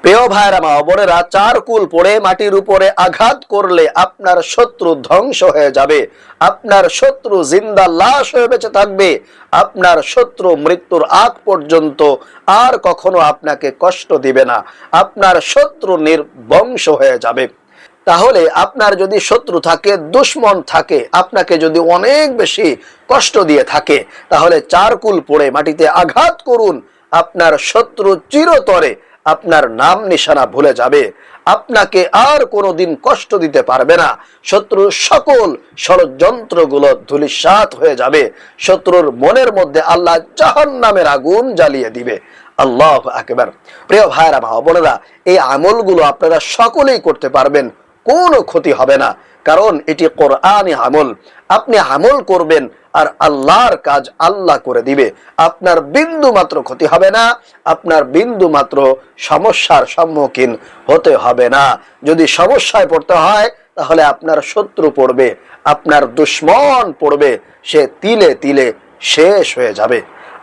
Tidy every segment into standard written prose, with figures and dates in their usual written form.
প্রিয় ভাইরা মা বোনেরা, চার কুল পড়ে মাটির উপরে আঘাত করলে আপনার শত্রু ধ্বংস হয়ে যাবে, আপনার শত্রু জিন্দা লাশ হয়ে বেঁচে থাকবে, আপনার শত্রু মৃত্যুর আগ পর্যন্ত আর কখনো আপনাকে কষ্ট দিবে না, আপনার শত্রু নির্বংশ হয়ে যাবে। তাহলে আপনার যদি শত্রু থাকে, দুশ্মন থাকে, আপনাকে যদি অনেক বেশি কষ্ট দিয়ে থাকে, তাহলে চার কুল পড়ে মাটিতে আঘাত করুন। আপনার শত্রু চিরতরে আপনার নাম নিশানা ভুলে যাবে, আপনাকে আর কোনোদিন কষ্ট দিতে পারবে না। শত্রুর সকল ষড়যন্ত্রগুলো ধূলিসাৎ হয়ে যাবে। শত্রুর মনের মধ্যে আল্লাহ জাহান্নামের আগুন জ্বালিয়ে দিবে। আল্লাহু আকবার। প্রিয় ভাইরা মা বোনেরা, এই আমলগুলো আপনারা সকলেই করতে পারবেন, কোনো ক্ষতি হবে না, কারণ এটি কোরআনি আমল। আপনি আমল করবেন আর আল্লাহর কাজ আল্লাহ করে দিবে। আপনার বিন্দু মাত্র ক্ষতি হবে না, আপনার বিন্দু মাত্র সমস্যার সম্মুখীন হতে হবে না। যদি সমস্যায় পড়তে হয়, তাহলে আপনার শত্রু পড়বে, আপনার দুশ্মন পড়বে, সে তিলে তিলে শেষ হয়ে যাবে।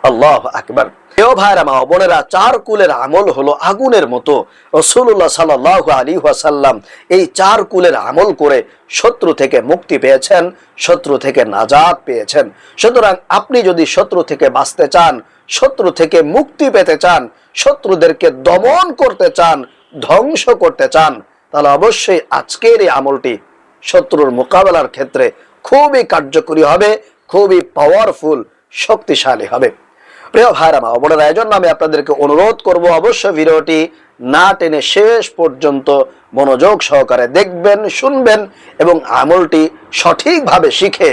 আল্লাহু আকবার। প্রিয় ভাইরা মা বোনেরা, চার কুলের আমল হলো আগুনের মতো। রাসূলুল্লাহ সাল্লাল্লাহু আলাইহি ওয়াসাল্লাম এই চার কুলের আমল করে শত্রু থেকে মুক্তি পেয়েছেন, শত্রু থেকে নাজাত পেয়েছেন। সুতরাং আপনি যদি শত্রু থেকে বাঁচতে চান, শত্রু থেকে মুক্তি পেতে চান, শত্রুদেরকে দমন করতে চান, ধ্বংস করতে চান, তাহলে অবশ্যই আজকের এই আমলটি শত্রুর মোকাবেলার ক্ষেত্রে খুবই কার্যকরী হবে, খুবই পাওয়ারফুল, শক্তিশালী হবে। প্রিয় ভাইরা মা বোনেরা, এজন্য আমি আপনাদেরকে অনুরোধ করব, অবশ্যই ভিডিওটি না টেনে শেষ পর্যন্ত মনোযোগ সহকারে দেখবেন, শুনবেন এবং আমলটি সঠিকভাবে শিখে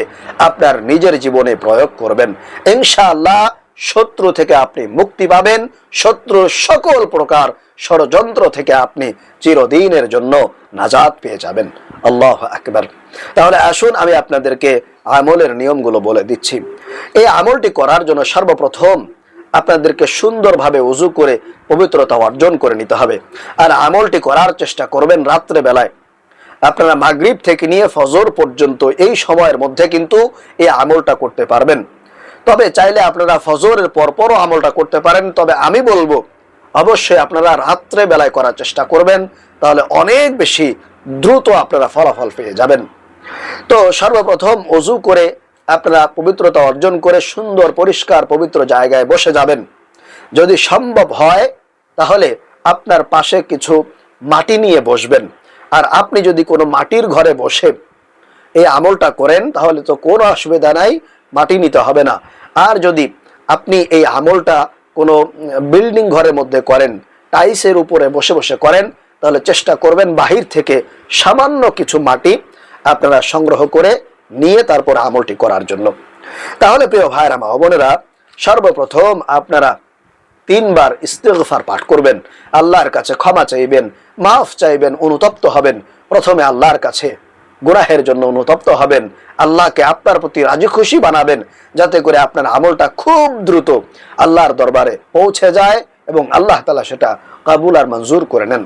আপনার নিজের জীবনে প্রয়োগ করবেন। ইনশাআল্লাহ শত্রু থেকে আপনি মুক্তি পাবেন, শত্রুর সকল প্রকার ষড়যন্ত্র থেকে আপনি চিরদিনের জন্য নাজাত পেয়ে যাবেন। আল্লাহু আকবার। তাহলে আসুন আমি আপনাদেরকে আমলের নিয়মগুলো বলে দিচ্ছি। এই আমলটি করার জন্য সর্বপ্রথম আপনাদেরকে সুন্দরভাবে ওযু করে পবিত্রতা অর্জন করে নিতে হবে। আর আমলটি করার চেষ্টা করবেন রাত্রে বেলায়। আপনারা মাগরিব থেকে নিয়ে ফজর পর্যন্ত এই সময়ের মধ্যে কিন্তু এই আমলটা করতে পারবেন। তবে চাইলে আপনারা ফজরের পরপরও আমলটা করতে পারেন, তবে আমি বলবো অবশ্যই আপনারা রাত্রে বেলায় করার চেষ্টা করবেন, তাহলে অনেক বেশি দ্রুত আপনারা ফলাফল পেয়ে যাবেন। তো সর্বপ্রথম ওযু করে আপনারা পবিত্রতা অর্জন করে সুন্দর পরিষ্কার পবিত্র জায়গায় বসে যাবেন। যদি সম্ভব হয় তাহলে আপনার পাশে কিছু মাটি নিয়ে বসবেন। আর আপনি যদি কোনো মাটির ঘরে বসে এই আমলটা করেন, তাহলে তো কোনো অসুবিধা নাই, মাটি নিতে হবে না। আর যদি আপনি এই আমলটা কোনো বিল্ডিং ঘরের মধ্যে করেন, টাইলসের উপরে বসে বসে করেন, তাহলে চেষ্টা করবেন বাহির থেকে সামান্য কিছু মাটি আপনারা সংগ্রহ করে নিয়ে তারপর আমলটি করার জন্য। তাহলে প্রিয় ভাইরা মা বোনেরা, সর্বপ্রথম আপনারা 3 বার ইস্তিগফার পাঠ করবেন, আল্লাহর কাছে ক্ষমা চাইবেন, মাফ চাইবেন, অনুতপ্ত হবেন। প্রথমে আল্লাহর কাছে গুনাহের জন্য অনুতপ্ত হবেন, আল্লাহকে আপনার প্রতি রাজি খুশি বানাবেন, যাতে করে আপনার আমলটা খুব দ্রুত আল্লাহর দরবারে পৌঁছে যায় এবং আল্লাহ তাআলা সেটা কবুল আর মঞ্জুর করে নেন।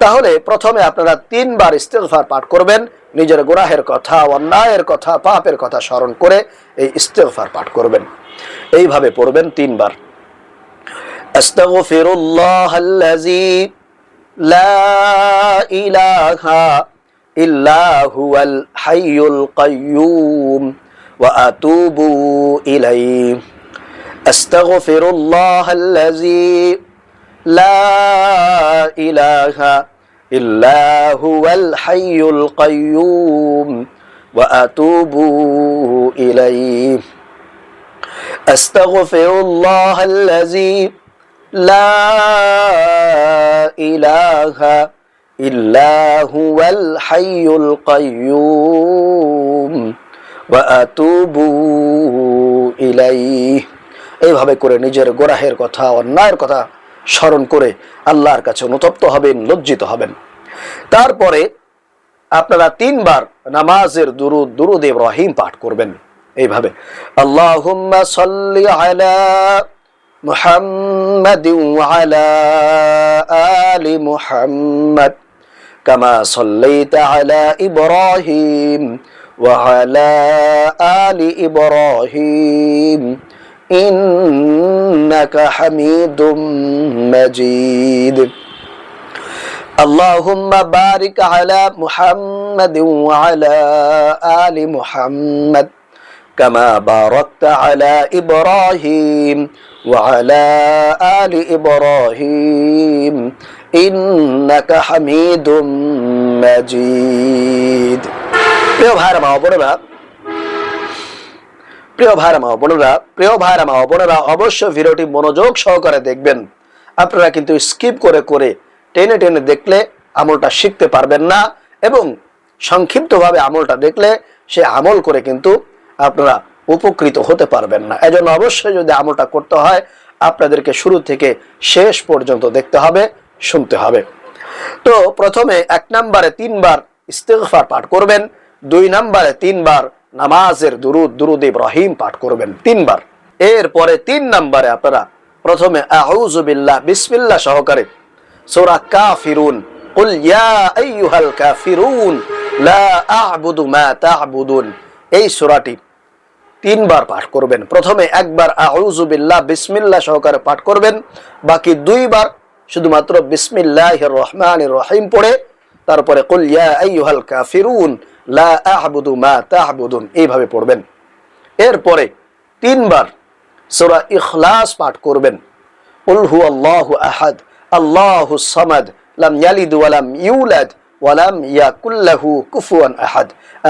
তাহলে প্রথমে আপনারা 3 বার ইস্তিগফার পাঠ করবেন, নিজের গুনাহের কথা, অন্যায়ের কথা, পাপের কথা স্মরণ করে এই ইস্তিগফার পাঠ করবেন। এইভাবে পড়বেন 3 বার। আস্তাগফিরুল্লাহাল্লাযী লা ইলাহা ইল্লা হুয়াল হাইয়ুল কাইয়্যুম ওয়া আতুবু ইলাইহি। আস্তাগফিরুল্লাহাল্লাযী লা ইলাহা ইল্লা হুয়াল হাইয়ুল কাইয়্যুম ওয়া আতুবু ইলাইহি। আস্তাগফিরুল্লাহাল্লাযী লা ইলাহা ইল্লা হুয়াল হাইয়ুল কাইয়্যুম ওয়া আতুবু ইলাইহি। এইভাবে করে নিজের গুনাহের কথা, অন্যায়ের কথা স্মরণ করে আল্লাহর কাছে অনুতপ্ত হবেন, লজ্জিত হবেন। তারপরে আপনারা 3 বার নামাজের দুরূদ ইব্রাহিম পাঠ করবেন এইভাবে। আল্লাহুম্মা সাল্লি আলা মুহাম্মাদিন ওয়া আলা আলি মুহাম্মাদ কামা সাল্লাইতা আলা ইব্রাহিম ওয়া আলা আলি ইব্রাহিম ইন্নাকা হামিদুম মাজিদ। আল্লাহুম্মা বারিক আলা মুহাম্মাদিন ওয়া আলা আলি মুহাম্মাদ কামা বারাকতা আলা ইব্রাহিম ওয়া আলা আলি ইব্রাহিম ইন্নাকা হামিদুম মাজিদ। প্রিয় ভাইরা মা বোনেরা, অবশ্যই ভিডিওটি মনোযোগ সহকারে দেখবেন। আপনারা কিন্তু স্কিপ করে করে টেনে টেনে দেখলে আমলটা শিখতে পারবেন না, এবং সংক্ষিপ্তভাবে আমলটা দেখলে সে আমল করে কিন্তু আপনারা উপকৃত হতে পারবেন না। এজন্য অবশ্যই যদি আমলটা করতে হয় আপনাদেরকে শুরু থেকে শেষ পর্যন্ত দেখতে হবে, শুনতে হবে। তো প্রথমে 1 নম্বরে 3 বার ইস্তিগফার পাঠ করবেন, 2 নম্বরে 3 বার নামাজের দুরুদ ইব্রাহিম পাঠ করবেন 3 বার। এরপরে 3 নম্বরে আপনারা প্রথমে আউযু বিল্লাহ বিসমিল্লাহ সহকারে সূরা কাফিরুন কুল ইয়া আইয়ুহাল কাফিরুন লা আ'বুদু মা তা'বুদুন এই সূরাটি 3 বার পাঠ করবেন। প্রথমে 1 বার আউযু বিল্লাহ বিসমিল্লাহ সহকারে পাঠ করবেন, বাকি 2 বার শুধুমাত্র বিসমিল্লাহির রহমানির রহিম পড়ে তারপরে কুল ইয়া আইয়ুহাল কাফিরুন লা আ'বুদু মা তা'বুদুন এইভাবে পড়বেন। এরপরে 3 বার সূরা ইখলাস পাঠ করবেন। কুল হুয়াল্লাহু আহাদ আল্লাহুস সামাদ লাম ইয়ালিদ ওয়া লাম ইউলাদ ওয়া লাম ইয়াকুল লাহু কুফুয়ান আহাদ।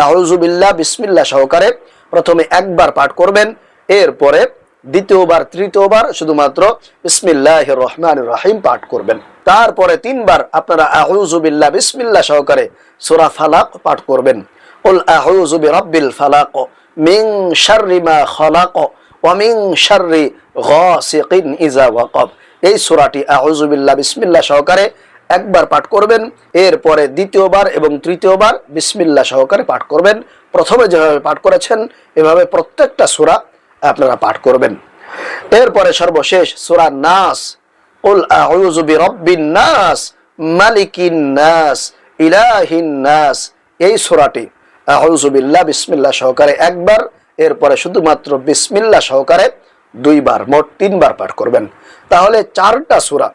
আউযু বিল্লাহ বিসমিল্লাহ সহকারে প্রথমে 1 বার পাঠ করবেন, এরপরে দ্বিতীয়বার তৃতীয়বার শুধুমাত্র বিসমিল্লাহির রহমানির রহিম পাঠ করবেন। তারপরে 3 বার আপনারা আউযু বিল্লাহ বিসমিল্লাহ সহকারে সূরা ফালাক পাঠ করবেন। কুল আউযু বিরাব্বিল ফালাক মিন শাররি মা খালাক ওয়া মিন শাররি গাসিকিন ইযা ওয়াকাব এই সূরাটি আউযু বিল্লাহ বিসমিল্লাহ সহকারে 1 বার পাঠ করবেন, এরপরে দ্বিতীয়বার এবং তৃতীয়বার বিসমিল্লাহ সহকারে পাঠ করবেন। প্রথমে যেভাবে পাঠ করেছেন এভাবে প্রত্যেকটা সূরা আপনারা পাঠ করবেন। এরপরে সর্বশেষ সূরা নাস কুল আউযু বিরাব্বিন নাস মালিকিন নাস ইলাহিন নাস এই সূরাটি আউযু বিল্লাহ বিসমিল্লাহ সহকারে 1 বার, এরপরে শুধুমাত্র বিসমিল্লাহ সহকারে 2 বার, মোট 3 বার পাঠ করবেন। তাহলে 4টা সূরা,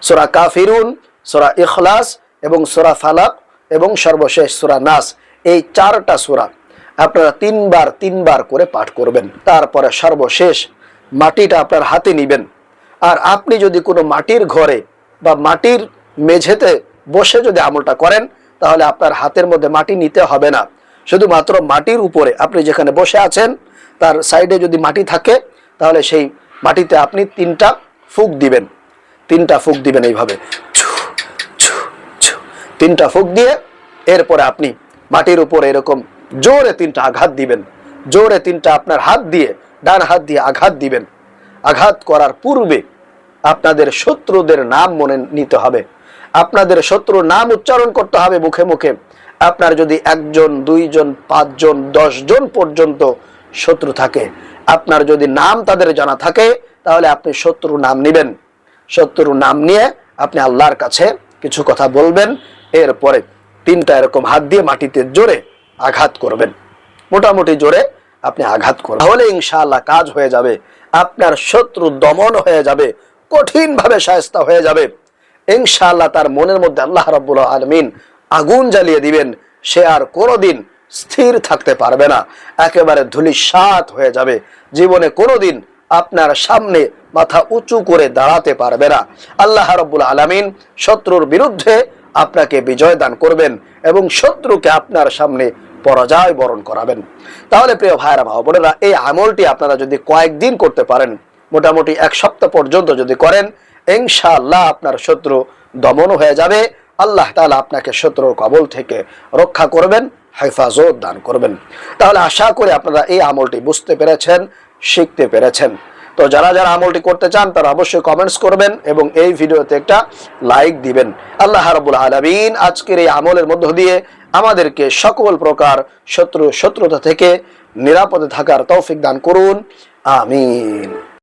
সূরা কাফিরুন, সূরা ইখলাস এবং সূরা ফালাক এবং সর্বশেষ সূরা নাস, এই 4টা সূরা আপনারা 3 বার করে পাঠ করবেন। তারপরে সর্বশেষ মাটিটা আপনার হাতে নেবেন। আর আপনি যদি কোনো মাটির ঘরে বা মাটির মেঝেতে বসে যদি আমলটা করেন তাহলে আপনার হাতের মধ্যে মাটি নিতে হবে না, শুধুমাত্র মাটির উপরে আপনি যেখানে বসে আছেন তার সাইডে যদি মাটি থাকে তাহলে সেই মাটিতে আপনি 3টা ফুঁক দিবেন। 3টা ফুঁক দিবেন এইভাবে, 3টা ফুঁক দিয়ে এরপরে আপনি মাটির উপরে এরকম জোরে 3টা আঘাত দিবেন। জোরে 3টা আপনার হাত দিয়ে, ডান হাত দিয়ে আঘাত দিবেন। আঘাত করার পূর্বে আপনাদের শত্রুদের নাম মনে নিতে হবে, আপনাদের শত্রুর নাম উচ্চারণ করতে হবে মুখে মুখে। আপনার যদি 1 জন 2 জন 5 জন 10 জন পর্যন্ত শত্রু থাকে, আপনার যদি নাম তাদের জানা থাকে তাহলে আপনি শত্রুর নাম নেবেন। শত্রুর নাম নিয়ে আপনি আল্লাহর কাছে কিছু কথা বলবেন, এরপরে 3টা এরকম হাত দিয়ে মাটিতে জোরে আঘাত করবেন, মোটামুটি জোরে আপনি আঘাত করবেন। তাহলে ইনশাআল্লাহ কাজ হয়ে যাবে, আপনার শত্রু দমন হয়ে যাবে, কঠিনভাবে শায়েস্তা হয়ে যাবে ইনশাআল্লাহ। তার মনের মধ্যে আল্লাহ রাব্বুল আলামিন আগুন জ্বালিয়ে দিবেন, সে আর কোনোদিন স্থির থাকতে পারবে না, একেবারে ধূলিসাৎ হয়ে যাবে। জীবনে কোনোদিন আপনার সামনে মাথা উঁচু করে দাঁড়াতে পারবে না। আল্লাহ রাব্বুল আলামিন শত্রুর বিরুদ্ধে আপনাকে বিজয় দান করবেন এবং শত্রুকে আপনার সামনে পরাজয় বরণ করাবেন। তাহলে প্রিয় ভাইরা মা বোনেরা, এই আমলটি আপনারা যদি কয়েকদিন করতে পারেন, মোটামুটি 1 সপ্তাহ পর্যন্ত যদি করেন, ইনশাআল্লাহ আপনার শত্রু দমন হয়ে যাবে। আল্লাহ তাআলা আপনাকে শত্রুর কবল থেকে রক্ষা করবেন, হেফাজত দান করবেন। তাহলে আশা করি আপনারা এই আমলটি বুঝতে পেরেছেন, শিখতে পেরেছেন। তো যারা যারা আমলটি করতে চান তারা অবশ্যই কমেন্টস করবেন এবং এই ভিডিওতে একটা লাইক দিবেন। আল্লাহ রাব্বুল আলামিন আজকের এই আমলের মধ্য দিয়ে আমাদেরকে সকল প্রকার শত্রুতা থেকে নিরাপদে থাকার তৌফিক দান করুন। আমিন।